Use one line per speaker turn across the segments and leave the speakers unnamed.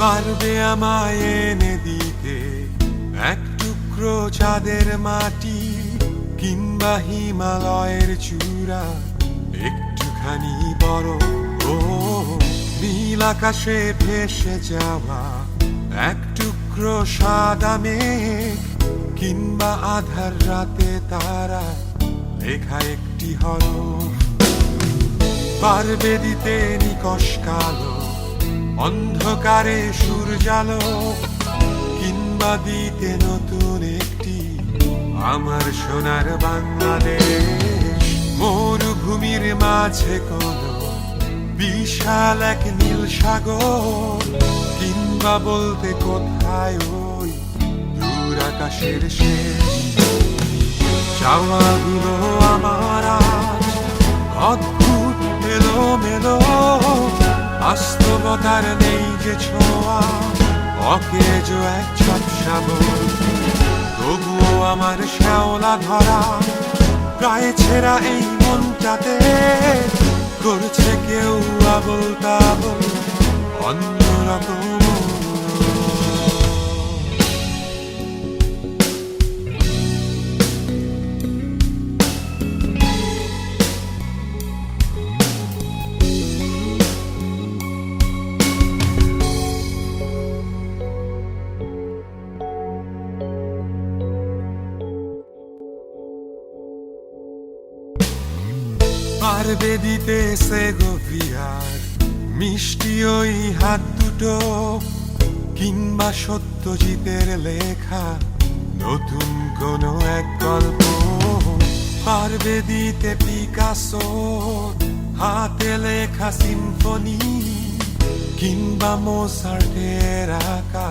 পারবে আমায় এনে দিতে এক টুকরো চাঁদের মাটি, কিংবা হিমালয়ের চূড়া একটুখানি বরফ, ও নীল আকাশে ভেসে যাওয়া এক টুকরো সাদা মেঘ, কিংবা আধার রাতে তারা লেখা একটি হরফ। পারবে দিতে নিকষ কালো অন্ধকারে সূর্যালো, কিংবা দিতে নতুন একটি আমার সোনার বাংলাদেশ। মরুভূমির মাঝে কোনো বিশাল এক নীল সাগর, কিংবা বলতে কোথায় ওই দূর আকাশের শেষ। চাওয়াগুলো আমার আজ অদ্ভুত এলোমেলো, বাস্তবতার নেই যে ছোঁয়া, অকেজ এক ঝাপসা বই। তবুও আমার শ্যাওলা ধরা প্রায় ছেঁড়া এই মনটাতে করছে কেউ আবোল তাবোল অন্যরকম। পারবে দিতে সেগোভিয়ার মিষ্টি ওই হাত দুটো, কিংবা সত্যজিতের লেখা নতুন কোনো এক গল্প। পারবে দিতে পিকাসোর হাতে লেখা সিম্ফনি, কিংবা মোসার্টের আঁকা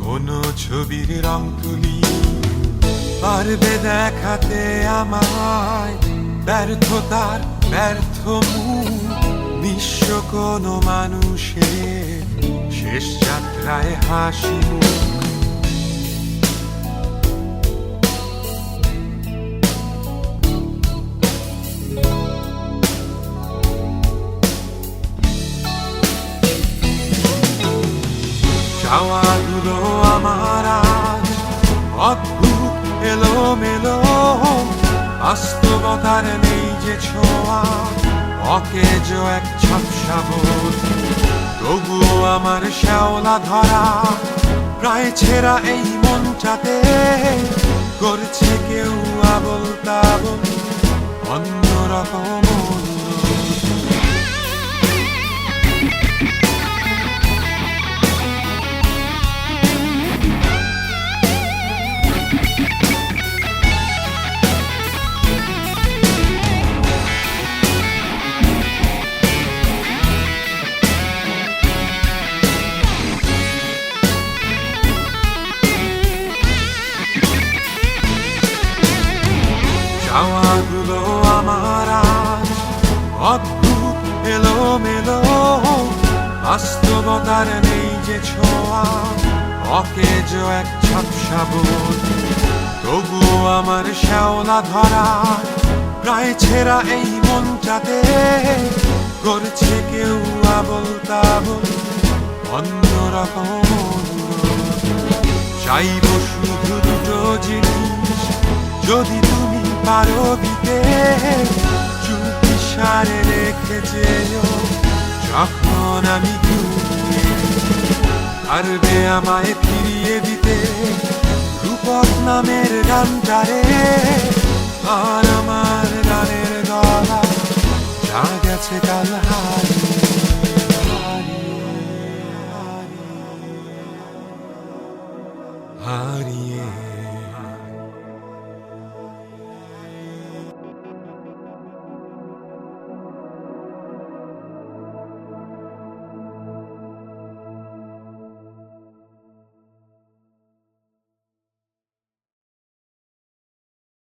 কোনো ছবির রং তুলি। পারবে দেখাতে আমায় ব্যর্থতার ব্যর্থ মুখ, নিঃস্ব কোনো মানুষের শেষ যাত্রায় হাসি মুখ। চাওয়াগুলো আমার আজ অদ্ভুত এলোমেলো, বাস্তবতার নেই যে ছোঁয়া, অকেজ এক ঝাপসা বোধ। তবুও আমার শ্যাওলা ধরা প্রায় ছেঁড়া এই মনটাতে করছে কেউ আবোল তাবোল অন্যরকম। চাওয়াগুলো আমার আজ অদ্ভুত এলোমেলো, বাস্তবতার নেই যে ছোঁয়া, অকেজ এক ঝাপসা বোধ। তবুও আমার শ্যাওলা ধরা প্রায় ছেঁড়া এই মনটাতে করছে কেউ আবোল তাবোল অন্যরকম। চাইব শুধু দুটো জিনিস, যদি তুমি পারো দিতে, চুপি সারে রেখে যেও যখন আমি ঘুমিয়ে। পারবে আমায় ফিরিয়ে দিতে রূপক নামের গানটারে,